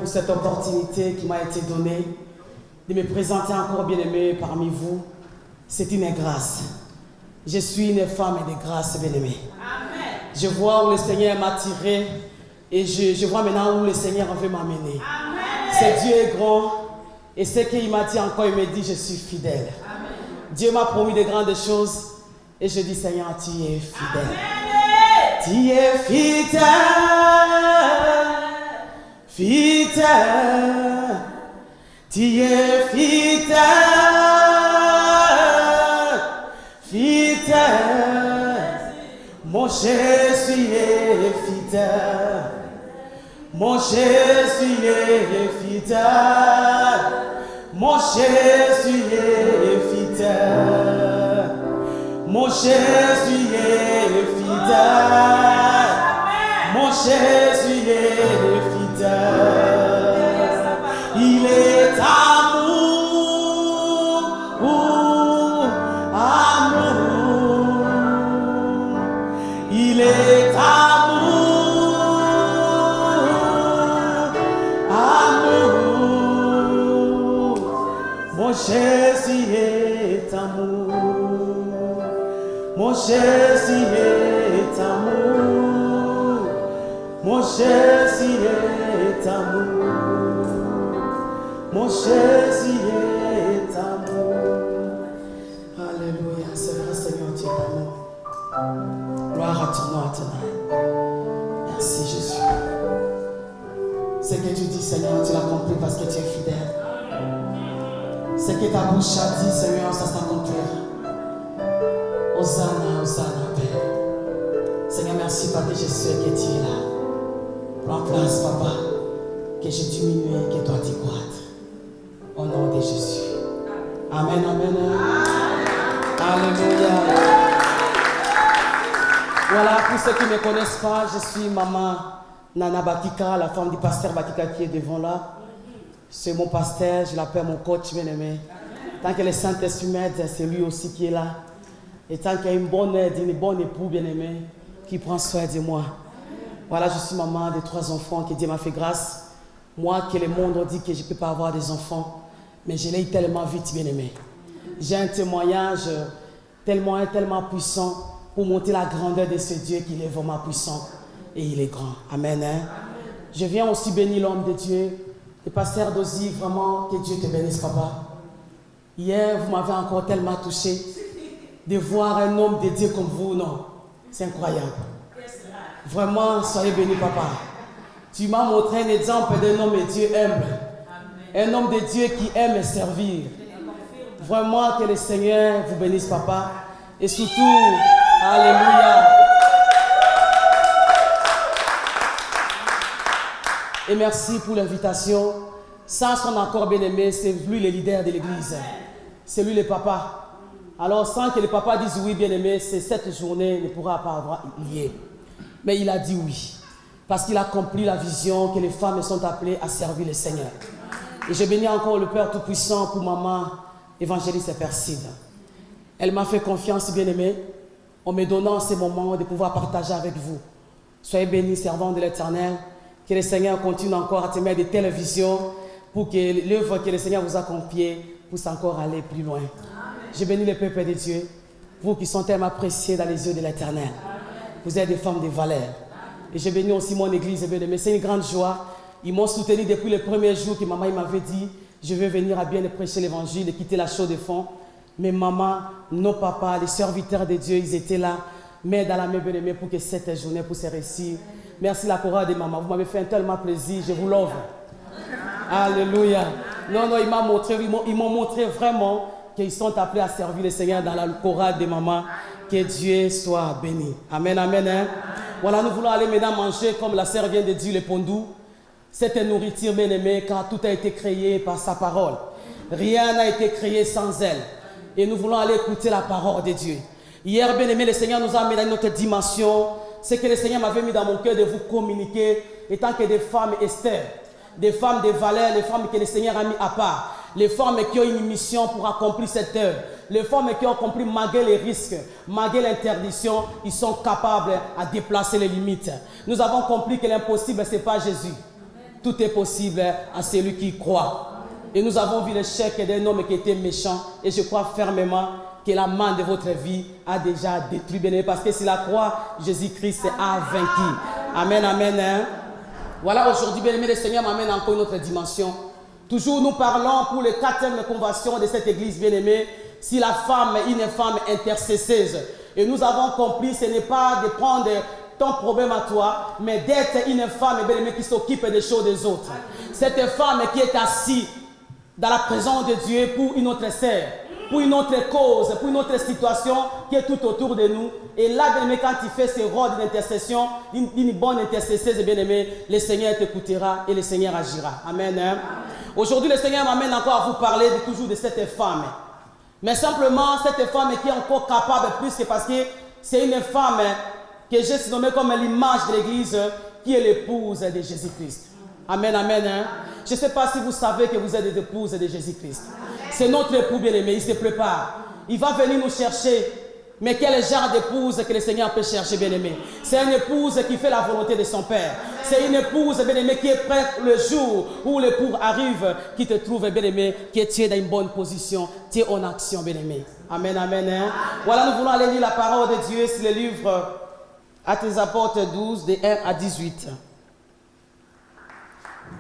pour cette opportunité qui m'a été donnée de me présenter encore bien-aimé parmi vous. C'est une grâce. Je suis une femme de grâce, bien-aimée. Je vois où le Seigneur m'a tiré et je vois maintenant où le Seigneur veut m'amener. C'est Dieu est grand et ce qu'il m'a dit encore, il me dit je suis fidèle. Amen. Dieu m'a promis de grandes choses et je dis Seigneur, tu es fidèle. Amen. Tu es fidèle, fidèle, tu es fidèle, fidèle, mon Jésus est fidèle. Mon Jésus est fidèle, mon Jésus est fidèle, mon Jésus est fidèle, mon Jésus est fidèle. Il est amour, amour, il est amour. Mon Jésus est amour, mon Jésus est amour, mon Jésus est amour, mon Jésus est amour. Alléluia, c'est vrai Seigneur, tu es amour. Gloire à ton nom tonight. Merci Jésus. Ce que tu dis Seigneur, tu l'as compris parce que tu es fidèle. Ce que ta bouche a dit, Seigneur, ça s'accomplira. Hosanna, Hosanna, Père. Seigneur, merci, Papa, que je sais que tu es là. Prends place, Papa, que je diminue et que toi tu croîtres. Au nom de Jésus. Amen, amen. Alléluia. Voilà, pour ceux qui ne me connaissent pas, je suis maman Nana Batika, la femme du pasteur Batika qui est devant là. C'est mon pasteur, je l'appelle mon coach bien-aimé. Tant que le Saint-Esprit m'aide, c'est lui aussi qui est là. Et tant qu'il y a une bonne aide, une bonne épouse bien-aimée qui prend soin de moi. Voilà, je suis maman de 3 enfants que Dieu m'a fait grâce. Moi, que le monde dit que je ne peux pas avoir des enfants, mais je l'ai eu tellement vite bien-aimé. J'ai un témoignage tellement puissant pour montrer la grandeur de ce Dieu qui est vraiment puissant et il est grand. Amen. Hein? Je viens aussi bénir l'homme de Dieu. Et pasteur Dozy, vraiment, que Dieu te bénisse, papa. Hier, vous m'avez encore tellement touché de voir un homme de Dieu comme vous, non? C'est incroyable. Vraiment, soyez bénis, papa. Tu m'as montré un exemple d'un homme de Dieu humble. Un homme de Dieu qui aime servir. Vraiment, que le Seigneur vous bénisse, papa. Et surtout, alléluia. Et merci pour l'invitation. Sans son accord bien-aimé, c'est lui le leader de l'église. C'est lui le papa. Alors sans que le papa dise oui bien-aimé, cette journée ne pourra pas avoir lieu. Mais il a dit oui. Parce qu'il a compris la vision que les femmes sont appelées à servir le Seigneur. Et je bénis encore le Père Tout-Puissant pour maman évangéliste Perside. Elle m'a fait confiance bien-aimé en me donnant ce moment de pouvoir partager avec vous. Soyez bénis, servants de l'Éternel. Que le Seigneur continue encore à te mettre de telles visions pour que l'œuvre que le Seigneur vous a confiée puisse encore aller plus loin. Amen. Je bénis le peuple de Dieu, vous qui sont tellement appréciés dans les yeux de l'Éternel. Vous êtes des femmes de valeur. Et je bénis aussi mon église, mais c'est une grande joie. Ils m'ont soutenu depuis le premier jour que maman m'avait dit je veux venir à bien prêcher l'évangile et quitter la chaux de fond. Mais maman, nos papas, les serviteurs de Dieu, ils étaient là, mais dans la main bien-aimée pour que cette journée puisse réussir. Merci la chorale de maman. Vous m'avez fait tellement plaisir. Je vous l'offre. Alléluia. Non, ils m'ont montré vraiment qu'ils sont appelés à servir le Seigneur dans la chorale de maman. Que Dieu soit béni. Amen, amen. Hein? Voilà, nous voulons aller maintenant manger, comme la sœur vient de dire, le pondou. Cette nourriture bien-aimée, car tout a été créé par sa parole. Rien n'a été créé sans elle. Et nous voulons aller écouter la parole de Dieu. Hier, bien-aimé, le Seigneur nous a amené dans notre dimension. Ce que le Seigneur m'avait mis dans mon cœur de vous communiquer, étant que des femmes Esther, des femmes de valeur, les femmes que le Seigneur a mis à part, les femmes qui ont une mission pour accomplir cette œuvre, les femmes qui ont compris malgré les risques, malgré l'interdiction, ils sont capables à déplacer les limites. Nous avons compris que l'impossible, ce n'est pas Jésus. Tout est possible à celui qui croit. Et nous avons vu l'échec d'un homme qui était méchant. Et je crois fermement que la main de votre vie a déjà détruit, bien aimé. Parce que si la croix, Jésus-Christ a vaincu. Amen, amen. Hein? Voilà, aujourd'hui, bien aimé, le Seigneur m'amène encore une autre dimension. Toujours nous parlons pour les 4e convention de cette église, bien aimé. Si la femme est une femme intercesseuse. Et nous avons compris, ce n'est pas de prendre ton problème à toi, mais d'être une femme, bien aimée, qui s'occupe des choses des autres. Cette femme qui est assise dans la présence de Dieu pour une autre sœur, pour une autre cause, pour une autre situation qui est tout autour de nous. Et là, bien aimé, quand tu fais ce rôle d'intercession, une bonne intercesseuse, bien aimé, le Seigneur t'écoutera et le Seigneur agira. Amen. Hein? Aujourd'hui, le Seigneur m'amène encore à vous parler toujours de cette femme. Mais simplement, cette femme qui est encore capable plus que parce que c'est une femme que j'ai nommée comme l'image de l'Église qui est l'épouse de Jésus-Christ. Amen, amen. Hein? Je ne sais pas si vous savez que vous êtes des épouses de Jésus-Christ. C'est notre époux bien-aimé, il se prépare. Il va venir nous chercher. Mais quel genre d'épouse que le Seigneur peut chercher, bien-aimé? C'est une épouse qui fait la volonté de son Père. C'est une épouse, bien-aimé, qui est prête le jour où l'époux arrive, qui te trouve, bien-aimé, que tu es dans une bonne position, tu es en action, bien-aimé. Amen, amen. Hein? Voilà, nous voulons aller lire la parole de Dieu sur le livre Actes des Apôtres 12, de 1 à 18.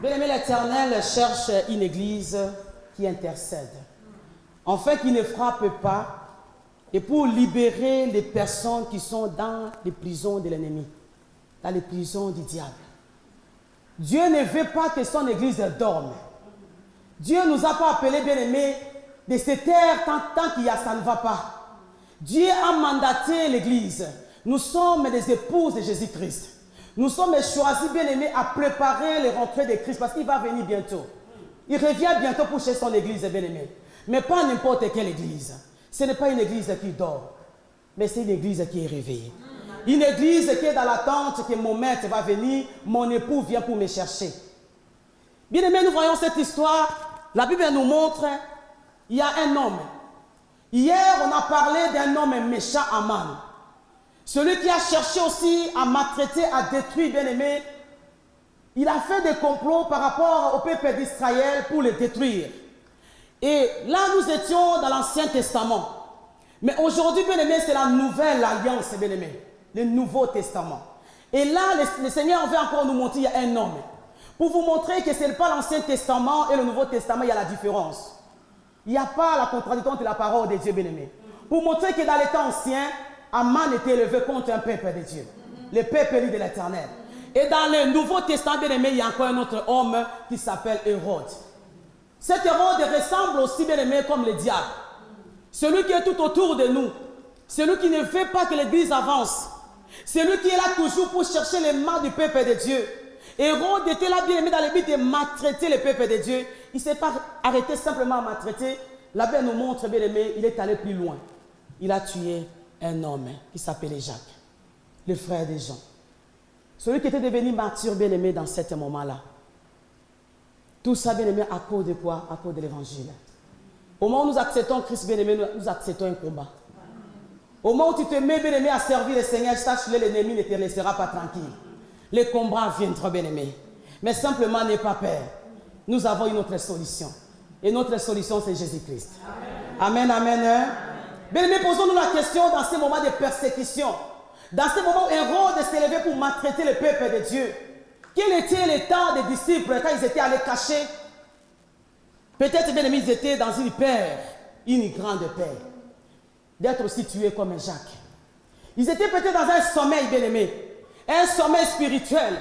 Bien-aimé, l'Éternel cherche une église qui intercède, enfin qui ne frappe pas, et pour libérer les personnes qui sont dans les prisons de l'ennemi, dans les prisons du diable. Dieu ne veut pas que son église dorme. Dieu ne nous a pas appelés, bien-aimés, de se taire tant qu'il y a, ça ne va pas. Dieu a mandaté l'église. Nous sommes des épouses de Jésus-Christ. Nous sommes choisis, bien-aimés, à préparer les rentrées de Christ parce qu'il va venir bientôt. Il revient bientôt pour chez son église, bien-aimés. Mais pas n'importe quelle église. Ce n'est pas une église qui dort, mais c'est une église qui est réveillée. Une église qui est dans l'attente que mon maître va venir, mon époux vient pour me chercher. Bien aimé, nous voyons cette histoire. La Bible nous montre, il y a un homme. Hier, on a parlé d'un homme méchant, Aman. Celui qui a cherché aussi à maltraiter, à détruire, bien aimé. Il a fait des complots par rapport au peuple d'Israël pour le détruire. Et là, nous étions dans l'Ancien Testament. Mais aujourd'hui, bien aimé, c'est la nouvelle alliance, bien aimé. Le Nouveau Testament. Et là, le Seigneur veut encore nous montrer, il y a un homme. Pour vous montrer que ce n'est pas l'Ancien Testament et le Nouveau Testament, il y a la différence. Il n'y a pas la contradiction entre la parole de Dieu, bien aimé. Pour montrer que dans les temps anciens, Aman était élevé contre un peuple de Dieu. Le peuple de l'Éternel. Et dans le Nouveau Testament, bien aimé, il y a encore un autre homme qui s'appelle Hérode. Cet Hérode ressemble aussi, bien aimé, comme le diable. Celui qui est tout autour de nous. Celui qui ne veut pas que l'Église avance. Celui qui est là toujours pour chercher les mains du peuple de Dieu. Hérode était là, bien aimé, dans le but de maltraiter le peuple de Dieu. Il ne s'est pas arrêté simplement à maltraiter. La Bible nous montre, bien aimé, il est allé plus loin. Il a tué un homme qui s'appelait Jacques, le frère de Jean. Celui qui était devenu martyr, bien aimé, dans ce moment-là. Tout ça, bien aimé, à cause de quoi? À cause de l'évangile. Au moment où nous acceptons Christ, bien aimé, nous acceptons un combat. Au moment où tu te mets, bien aimé, à servir le Seigneur, sache que l'ennemi ne te laissera pas tranquille. Les combats viendront, bien aimé. Mais simplement, n'aie pas peur. Nous avons une autre solution. Et notre solution, c'est Jésus-Christ. Amen, amen. Hein? Bien aimé, posons-nous la question dans ces moments de persécution. Dans ces moments où Hérode s'est levé pour maltraiter le peuple de Dieu. Quel était le temps des disciples quand ils étaient allés cacher? Peut-être, bien aimé, ils étaient dans une paix, une grande paix. D'être aussi tués comme Jacques. Ils étaient peut-être dans un sommeil, bien aimé. Un sommeil spirituel.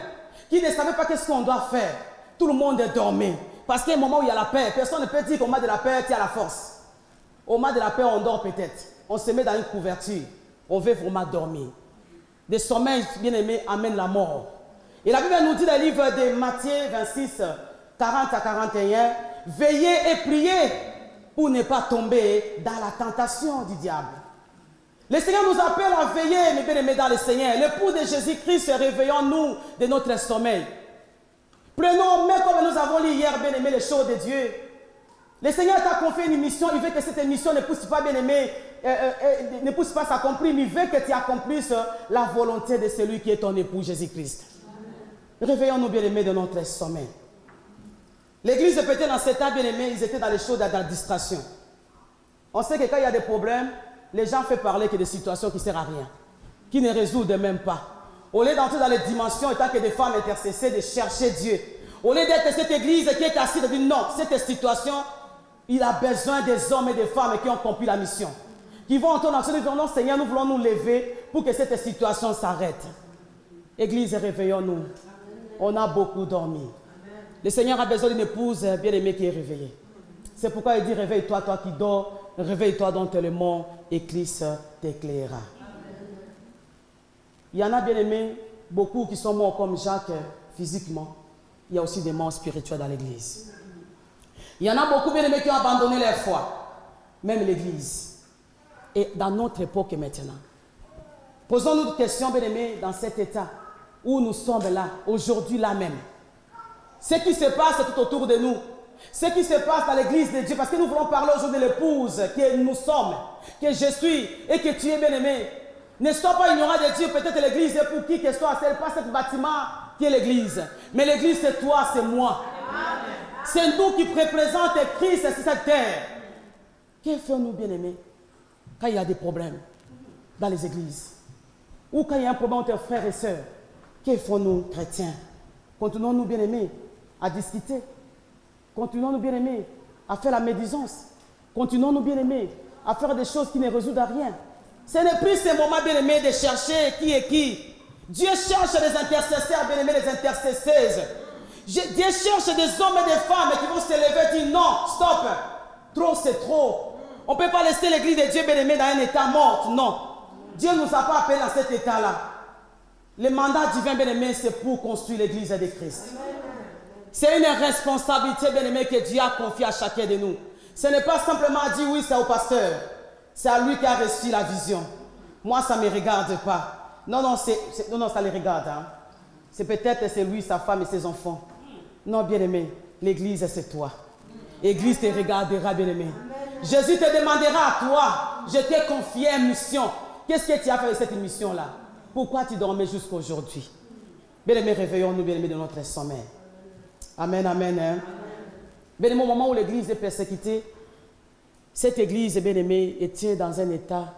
Qui ne savait pas qu'est-ce qu'on doit faire. Tout le monde dormait. Parce qu'à un moment où il y a la paix, personne ne peut dire qu'au moment de la paix, tu as la force. Au moment de la paix, on dort peut-être. On se met dans une couverture. On veut vraiment dormir. Des sommeils, bien aimés, amènent la mort. Et la Bible nous dit dans le livre de Matthieu 26, 40 à 41, veillez et priez pour ne pas tomber dans la tentation du diable. Le Seigneur nous appelle à veiller, mes bien-aimés, dans le Seigneur. L'époux de Jésus-Christ, réveillons-nous de notre sommeil. Prenons, mais comme nous avons lu hier, bien-aimés, les choses de Dieu. Le Seigneur t'a confié une mission, il veut que cette mission ne pousse pas, bien-aimé, ne pousse pas s'accomplir, mais il veut que tu accomplisses la volonté de celui qui est ton époux, Jésus-Christ. Réveillons-nous, bien-aimés, de notre sommeil. L'église peut-être dans cet état, bien aimé, ils étaient dans les choses de la distraction. On sait que quand il y a des problèmes, les gens font parler que des situations qui ne servent à rien, qui ne résoudent même pas. Au lieu d'entrer dans les dimensions, étant que des femmes intercessées, de chercher Dieu. Au lieu d'être cette église qui est assise, de dire non, cette situation, il a besoin des hommes et des femmes qui ont compris la mission. Qui vont entendre en disant, non Seigneur, nous voulons nous lever pour que cette situation s'arrête. Église, réveillons-nous. On a beaucoup dormi. Le Seigneur a besoin d'une épouse bien-aimée qui est réveillée. C'est pourquoi il dit, réveille-toi, toi qui dors, réveille-toi dans tes monts, et Christ t'éclairera. Il y en a, bien-aimés, beaucoup qui sont morts comme Jacques physiquement. Il y a aussi des morts spirituels dans l'église. Il y en a beaucoup, bien-aimés, qui ont abandonné leur foi, même l'église. Et dans notre époque maintenant, posons-nous des questions, bien-aimés, dans cet état où nous sommes là, aujourd'hui, là même. Ce qui se passe tout autour de nous, ce qui se passe dans l'église de Dieu, parce que nous voulons parler aujourd'hui de l'épouse que nous sommes, que je suis et que tu es, bien-aimé. Ne sois pas ignorant de Dieu, peut-être l'église est pour qui que ce soit, ce n'est pas ce bâtiment qui est l'église. Mais l'église c'est toi, c'est moi. C'est nous qui représentons Christ sur cette terre. Que faisons-nous, bien-aimés, quand il y a des problèmes dans les églises? Ou quand il y a un problème entre frères et sœurs? Que font-nous, chrétiens? Continuons-nous, bien-aimés, à discuter? Continuons-nous, bien-aimés, à faire la médisance? Continuons-nous, bien-aimés, à faire des choses qui ne résoudent à rien? Ce n'est plus ce moment, bien-aimé, de chercher qui est qui. Dieu cherche des intercesseurs, bien-aimés, des intercesseuses. Dieu cherche des hommes et des femmes qui vont se lever et dire non, stop, trop c'est trop. On ne peut pas laisser l'église de Dieu, bien-aimé, dans un état mort, non. Dieu ne nous a pas appelés dans cet état-là. Le mandat divin, bien-aimé, c'est pour construire l'église de Christ. C'est une responsabilité, bien-aimé, que Dieu a confiée à chacun de nous. Ce n'est pas simplement dire oui, c'est au pasteur. C'est à lui qui a reçu la vision. Moi, ça ne me regarde pas. Non, non, ça les regarde. Hein. C'est peut-être c'est lui, sa femme et ses enfants. Non, bien-aimé, l'église, c'est toi. L'église te regardera, bien-aimé. Jésus te demandera à toi, je t'ai confié une mission. Qu'est-ce que tu as fait avec cette mission-là? Pourquoi tu dormais jusqu'à aujourd'hui? Bien-aimé, réveillons-nous, bien-aimé, de notre sommeil. Amen, amen. Hein? Bien-aimé, au moment où l'église est persécutée, cette église, bien-aimée, était dans un état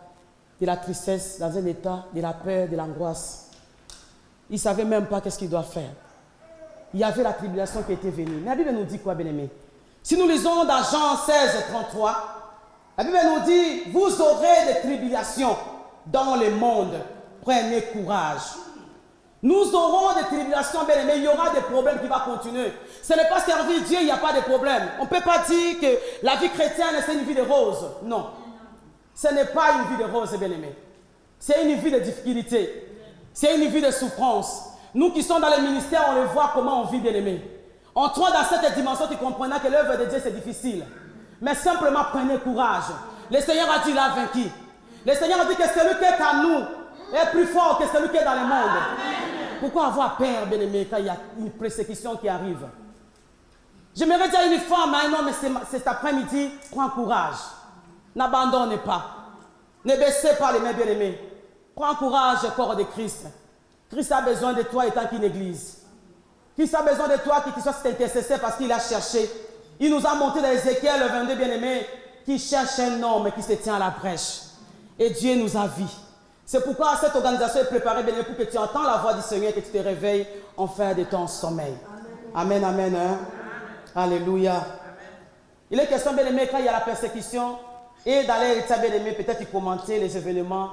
de la tristesse, dans un état de la peur, de l'angoisse. Ils ne savaient même pas qu'est-ce qu'ils doivent faire. Il y avait la tribulation qui était venue. Mais la Bible nous dit quoi, bien-aimé? Si nous lisons dans Jean 16, 33, la Bible nous dit, vous aurez des tribulations dans le monde. Prenez courage. Nous aurons des tribulations, bien aimés. Il y aura des problèmes qui vont continuer. Ce n'est pas servir Dieu, il n'y a pas de problème. On ne peut pas dire que la vie chrétienne, c'est une vie de rose. Non. Ce n'est pas une vie de rose, bien aimé. C'est une vie de difficulté. C'est une vie de souffrance. Nous qui sommes dans le ministère, on le voit comment on vit, bien aimé. Entrons dans cette dimension, tu comprendras que l'œuvre de Dieu, c'est difficile. Mais simplement, prenez courage. Le Seigneur a dit, il a vaincu. Le Seigneur a dit que celui qui est à nous est plus fort que celui qui est dans le monde. Amen. Pourquoi avoir peur, bien-aimé, quand il y a une persécution qui arrive? J'aimerais dire à une femme, à un homme, cet après-midi, prends courage. N'abandonne pas. Ne baissez pas les mains, bien-aimés. Prends courage, corps de Christ. Christ a besoin de toi étant qu'une église. Christ a besoin de toi qui soit cet intercesseur parce qu'il a cherché. Il nous a montré dans Ézéchiel 22, bien-aimé, qui cherche un homme qui se tient à la brèche. Et Dieu nous a vus. C'est pourquoi cette organisation est préparée, bien aimé, pour que tu entends la voix du Seigneur et que tu te réveilles en fin de ton sommeil. Amen, amen. Hein? Alléluia. Amen. Il est question, bien aimé, quand il y a la persécution, et dans les états, bien aimé, peut-être il commentait les événements,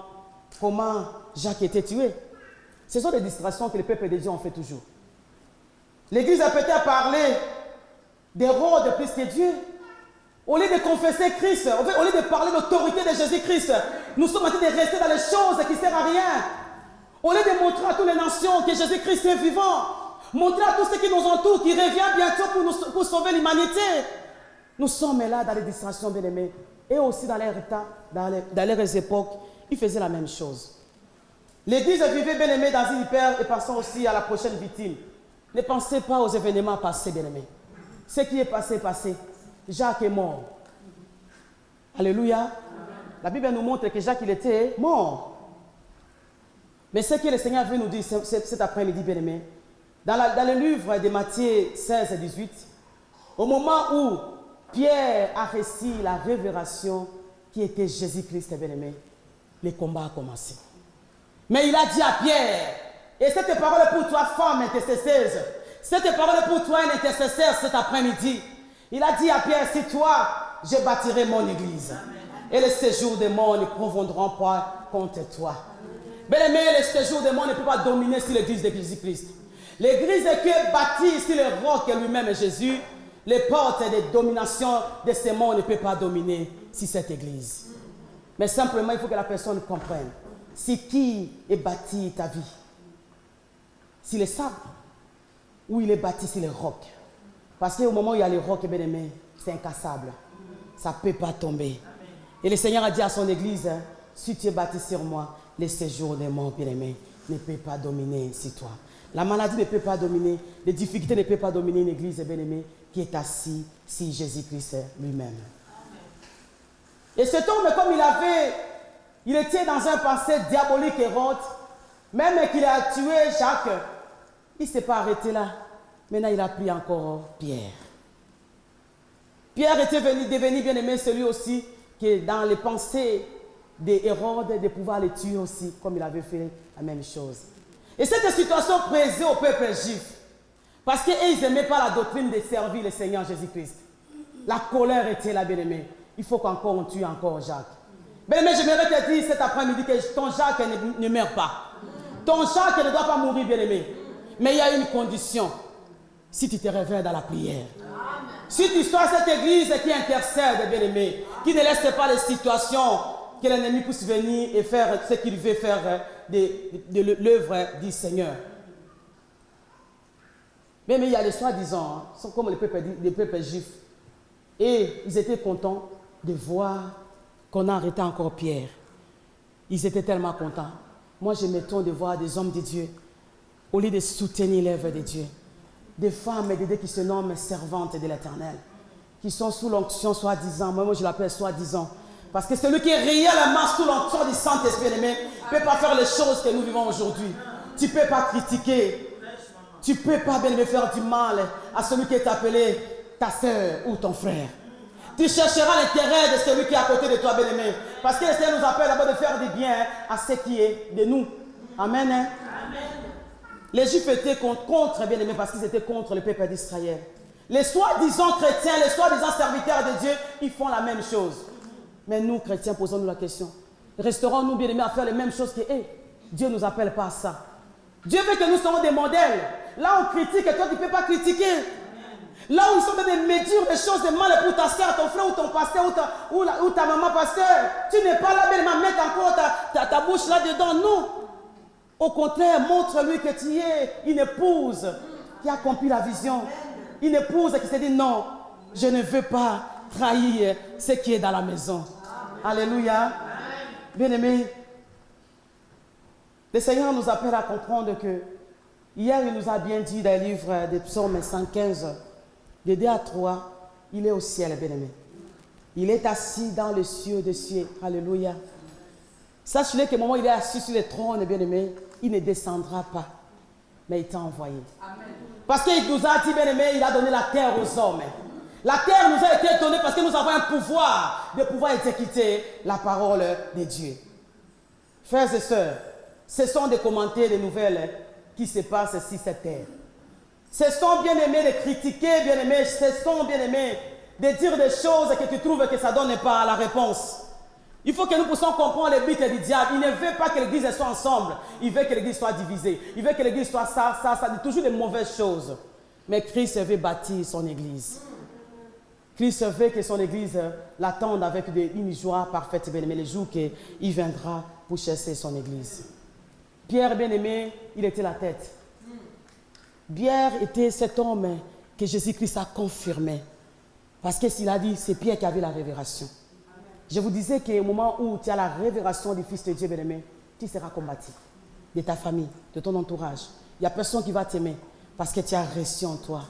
comment Jacques était tué. Ce sont des distractions que le peuple de Dieu en fait toujours. L'Église a peut-être parlé des rôles de plus que Dieu. Au lieu de confesser Christ, au lieu de parler de l'autorité de Jésus-Christ, nous sommes en train de rester dans les choses qui ne servent à rien. Au lieu de montrer à toutes les nations que Jésus-Christ est vivant, montrer à tous ceux qui nous entourent qu'il revient bientôt pour sauver l'humanité. Nous sommes là dans les distractions, bien aimés. Et aussi dans leur état, dans leurs époques, ils faisaient la même chose. L'Église vivait, bien aimé, dans une hyper et passant aussi à la prochaine victime. Ne pensez pas aux événements passés, bien aimés. Ce qui est passé, passé. Jacques est mort. Alléluia. Amen. La Bible nous montre que Jacques, il était mort. Mais ce que le Seigneur veut nous dire cet après-midi, bien-aimé, dans le livre de Matthieu 16 et 18, Au moment où Pierre a reçu la révélation qui était Jésus-Christ, bien-aimé, le combat a commencé. Mais il a dit à Pierre, et cette parole est pour toi, femme intercesseuse, cette parole est pour toi, un intercesseur cet après-midi. Il a dit à Pierre, c'est toi, je bâtirai mon église. Et les séjours des morts ne proviendront pas contre toi. Bien-aimé, les séjours des morts ne peuvent pas dominer sur l'église de Jésus-Christ. L'église qui est bâtie sur le roc lui-même Jésus, les portes de domination de ces morts ne peuvent pas dominer sur cette église. Mais simplement, il faut que la personne comprenne. Si qui est bâti ta vie? Si le sable ou il est bâti sur le roc? Parce qu'au moment où il y a le roc, bien aimé, c'est incassable. Ça ne peut pas tomber. Et le Seigneur a dit à son église, si tu es bâti sur moi, les séjours des morts, bien aimé, ne peut pas dominer sur toi. La maladie ne peut pas dominer, les difficultés ne peuvent pas dominer une église, bien aimé, qui est assise sur Jésus-Christ lui-même. Et cet homme, comme il était dans un passé diabolique et Hérode, même qu'il a tué Jacques, il ne s'est pas arrêté là. Maintenant, il a pris encore Pierre. Pierre était devenu bien-aimé, celui aussi qui est dans les pensées d'Hérode de pouvoir les tuer aussi, comme il avait fait la même chose. Et cette situation plaisait au peuple juif, parce qu'ils n'aimaient pas la doctrine de servir le Seigneur Jésus-Christ. La colère était là, bien-aimé. Il faut qu'encore on tue encore Jacques. Bien-aimé, j'aimerais te dire cet après-midi que ton Jacques ne meurt pas. Ton Jacques ne doit pas mourir, bien-aimé. Mais il y a une condition. Si tu te réveilles dans la prière. Si tu sois cette église qui intercède, bien-aimé, qui ne laisse pas les situations que l'ennemi puisse venir et faire ce qu'il veut faire de l'œuvre du Seigneur. Mais il y a les soi-disant, sont comme les peuples juifs. Et ils étaient contents de voir qu'on a arrêté encore Pierre. Ils étaient tellement contents. Moi, je m'étonne de voir des hommes de Dieu, au lieu de soutenir l'œuvre de Dieu, des femmes et des dieux qui se nomment servantes de l'Éternel, qui sont sous l'onction soi-disant, moi je l'appelle soi-disant, parce que celui qui est réellement sous l'onction du Saint-Esprit aimé ne peut pas faire les choses que nous vivons aujourd'hui. Tu ne peux pas critiquer, tu ne peux pas bien faire du mal à celui qui est appelé ta soeur ou ton frère. Tu chercheras l'intérêt de celui qui est à côté de toi, bien-aimé. Parce que le Seigneur nous appelle d'abord de faire du bien à ce qui est de nous. Amen. Hein? Amen. Les Juifs étaient contre, bien-aimés, parce qu'ils étaient contre le peuple d'Israël. Les soi-disant chrétiens, les soi-disant serviteurs de Dieu, ils font la même chose. Mais nous, chrétiens, posons-nous la question. Resterons-nous, bien-aimés, à faire les mêmes choses que eux? Dieu ne nous appelle pas à ça. Dieu veut que nous soyons des modèles. Là, on critique et toi, tu ne peux pas critiquer. Là où ils sont des mesures, des choses de mal pour ta soeur, ton frère ou ton pasteur ou ta maman pasteur, tu n'es pas là, bien, mettre encore ta bouche là-dedans. Non. Au contraire, montre-lui que tu es une épouse qui a accompli la vision. Une épouse qui s'est dit non, je ne veux pas trahir ce qui est dans la maison. Alléluia. Bien-aimés, le Seigneur nous appelle à comprendre que hier, il nous a bien dit dans le livre des psaumes 115, de 2 à 3, il est au ciel, bien-aimé. Il est assis dans les cieux des cieux. Alléluia. Sache-le qu'au moment où il est assis sur le trône, bien-aimé, il ne descendra pas, mais il t'a envoyé. Amen. Parce qu'il nous a dit, bien-aimé, il a donné la terre aux hommes. La terre nous a été donnée parce que nous avons un pouvoir de pouvoir exécuter la parole de Dieu. Frères et sœurs, ce sont des commentaires, des nouvelles qui se passent sur cette terre. Ce sont bien-aimés de critiquer, bien-aimés, ce sont bien-aimés de dire des choses que tu trouves que ça ne donne pas la réponse. Il faut que nous puissions comprendre le but du diable. Il ne veut pas que l'église soit ensemble. Il veut que l'église soit divisée. Il veut que l'église soit ça, toujours des mauvaises choses. Mais Christ veut bâtir son église. Christ veut que son église l'attende avec une joie parfaite, bien-aimé, le jour qu'il viendra pour chercher son église. Pierre, bien-aimé, il était la tête. Pierre était cet homme que Jésus-Christ a confirmé. Parce que s'il a dit, c'est Pierre qui avait la révélation. Je vous disais qu'au moment où tu as la révélation du Fils de Dieu, bien-aimé, tu seras combattu de ta famille, de ton entourage. Il n'y a personne qui va t'aimer parce que tu as reçu en toi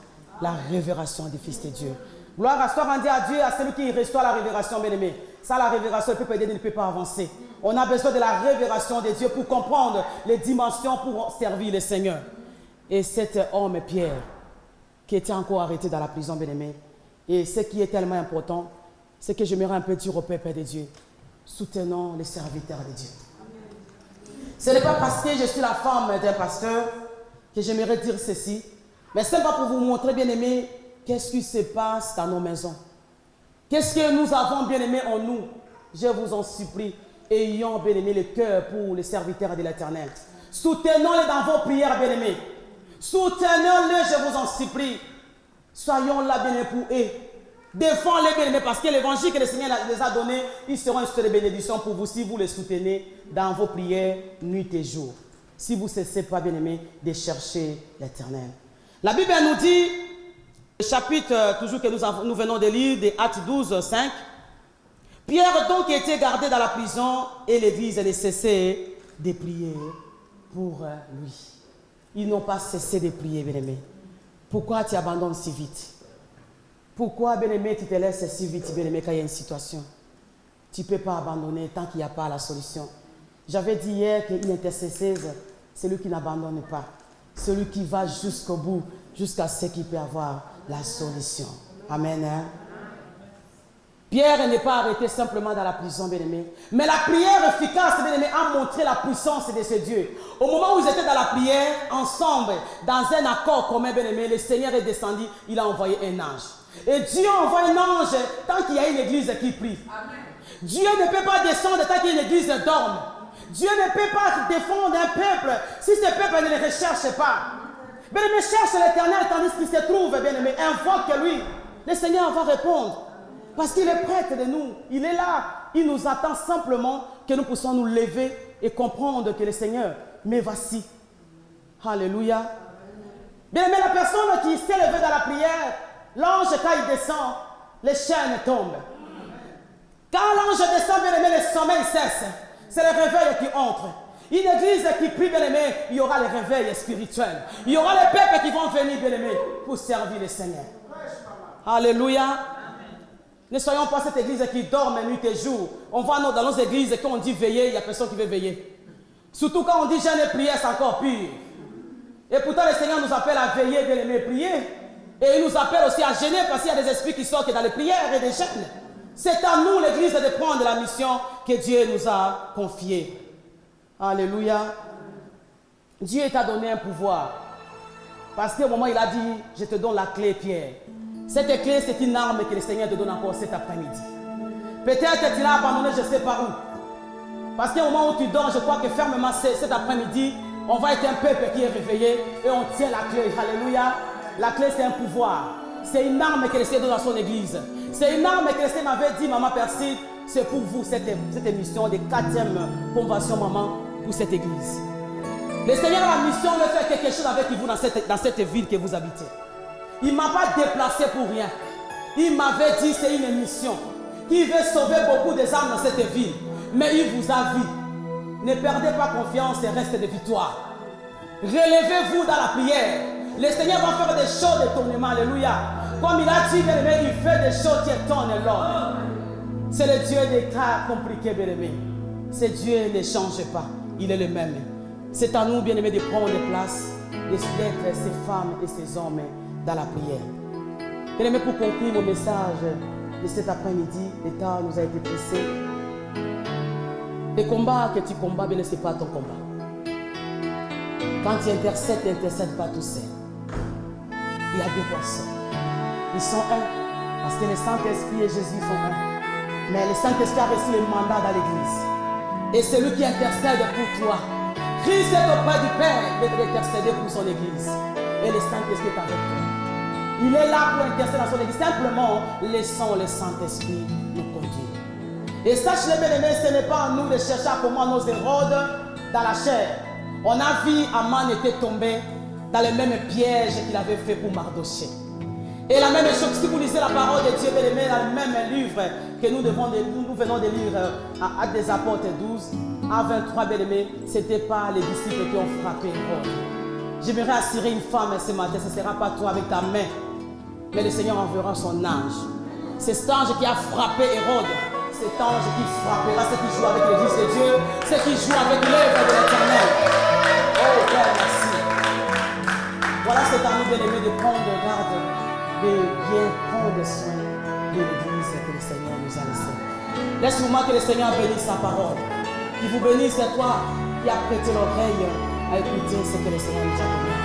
la révélation du Fils de Dieu. Gloire à soi, rendue à Dieu, à celui qui reçoit la révélation, bien-aimé. Ça, la révélation, le peuple ne peut pas avancer. On a besoin de la révélation de Dieu pour comprendre les dimensions pour servir le Seigneur. Et cet homme, Pierre, qui était encore arrêté dans la prison, bien-aimé, Et ce qui est tellement important, c'est que j'aimerais un peu dire au Père de Dieu, soutenons les serviteurs de Dieu. Ce n'est pas parce que je suis la femme d'un pasteur que j'aimerais dire ceci, mais c'est pas pour vous montrer, bien aimé, qu'est-ce qui se passe dans nos maisons. Qu'est-ce que nous avons, bien aimé, en nous. Je vous en supplie, ayons, bien aimé, le cœur pour les serviteurs de l'Éternel. Soutenons-les dans vos prières, bien aimés. Soutenons-les, je vous en supplie. Soyons là, bien aimés, pour eux. Défends-les, bien aimés, parce que l'évangile que le Seigneur les a donné, ils seront une seule bénédiction pour vous si vous les soutenez dans vos prières, nuit et jour. Si vous ne cessez pas, bien aimés, de chercher l'Éternel. La Bible nous dit, le chapitre toujours que nous venons de lire, des Actes 12, 5. Pierre donc était gardé dans la prison et l'église ne cessait de prier pour lui. Ils n'ont pas cessé de prier, bien-aimé. Pourquoi tu abandonnes si vite? Pourquoi, bien-aimé, tu te laisses si vite, bien-aimé, quand il y a une situation? Tu ne peux pas abandonner tant qu'il n'y a pas la solution. J'avais dit hier qu'une intercesseuse, c'est lui qui n'abandonne pas. Celui qui va jusqu'au bout, jusqu'à ce qu'il peut avoir la solution. Amen. Hein? Pierre n'est pas arrêté simplement dans la prison, bien-aimé. Mais la prière efficace, bien-aimé, a montré la puissance de ce Dieu. Au moment où ils étaient dans la prière, ensemble, dans un accord commun, bien-aimé, le Seigneur est descendu, il a envoyé un ange. Et Dieu envoie un ange tant qu'il y a une église qui prie. Amen. Dieu ne peut pas descendre tant qu'il y a une église dorme. Dieu ne peut pas défendre un peuple si ce peuple ne le recherche pas. Bien-aimé, cherche l'Éternel tandis qu'il se trouve, bien-aimé, invoque lui. Le Seigneur va répondre. Parce qu'il est près de nous. Il est là. Il nous attend simplement que nous puissions nous lever et comprendre que le Seigneur, mais voici. Alléluia. Bien-aimé, la personne qui s'est levée dans la prière, l'ange, quand il descend, les chaînes tombent. Quand l'ange descend, bien-aimé, le sommeil cesse. C'est le réveil qui entre. Une église qui prie, bien-aimé, il y aura le réveil spirituel. Il y aura les peuples qui vont venir, bien-aimé, pour servir le Seigneur. Alléluia. Ne soyons pas cette église qui dort nuit et jour. On va dans nos églises, quand on dit veiller, il n'y a personne qui veut veiller. Surtout quand on dit jeûne et prière, c'est encore pire. Et pourtant, le Seigneur nous appelle à veiller, bien-aimé, prier. Et il nous appelle aussi à jeûner parce qu'il y a des esprits qui sortent dans les prières et des jeûnes. C'est à nous, l'église, de prendre la mission que Dieu nous a confiée. Alléluia. Dieu t'a donné un pouvoir. Parce qu'au moment où il a dit, je te donne la clé, Pierre. Cette clé, c'est une arme que le Seigneur te donne encore cet après-midi. Peut-être que tu l'as abandonné, je ne sais pas où. Parce qu'au moment où tu dors, je crois que fermement cet après-midi, on va être un peuple qui est réveillé et on tient la clé. Alléluia. La clé, c'est un pouvoir. C'est une arme que le Seigneur donne à son église. C'est une arme que le Seigneur m'avait dit, Maman Perside, c'est pour vous cette émission de 4e convention, maman, pour cette église. Le Seigneur a la mission de faire quelque chose avec vous dans cette ville que vous habitez. Il ne m'a pas déplacé pour rien. Il m'avait dit c'est une mission qui veut sauver beaucoup des âmes dans cette ville. Mais il vous a vu. Ne perdez pas confiance et reste de victoire. Relevez-vous dans la prière. Le Seigneur va faire des choses d'étonnement. Alléluia. Comme il a dit, bien-aimé, il fait des choses qui étonnent l'homme. C'est le Dieu des cas compliqués, bien-aimé. Ce Dieu ne change pas. Il est le même. C'est à nous, bien-aimés, de prendre place, d'être ces femmes et ces hommes dans la prière. Bien-aimés, pour conclure mon message de cet après-midi, le temps nous a été pressé. Les combats que tu combats, bien, ce n'est pas ton combat. Quand tu intercèdes pas tout seul. Il y a 2 personnes. Ils sont un. Parce que le Saint-Esprit et Jésus sont un. Mais le Saint-Esprit a reçu le mandat dans l'église. Et c'est lui qui intercède pour toi. Christ est auprès du Père d'intercéder pour son église. Et le Saint-Esprit est avec toi. Il est là pour intercéder dans son église. Simplement, laissons le Saint-Esprit nous conduire. Et sache-le, bien-aimés, ce n'est pas à nous de chercher à comment nos Hérodes dans la chair. On a vu Aman était tombé dans le même piège qu'il avait fait pour Mardoché. Et la même chose, si vous lisez la parole de Dieu, bien-aimés, dans le même livre que nous venons de lire à Actes des Apôtres 12, à 23, bien-aimés, ce n'était pas les disciples qui ont frappé Hérode. J'aimerais assurer une femme ce matin, ce ne sera pas toi avec ta main, mais le Seigneur enverra son ange. C'est cet ange qui a frappé Hérode, cet ange qui frappera ceux qui jouent avec l'église de Dieu, ceux qui jouent avec l'œuvre de l'Éternel. Oh Père, merci. Voilà, c'est à nous, bien-aimés, de prendre garde de bien prendre soin de l'église que le Seigneur nous a laissée. Laisse-moi que le Seigneur bénisse sa parole. Qu'il vous bénisse, c'est toi qui as prêté l'oreille à écouter ce que le Seigneur nous a donné.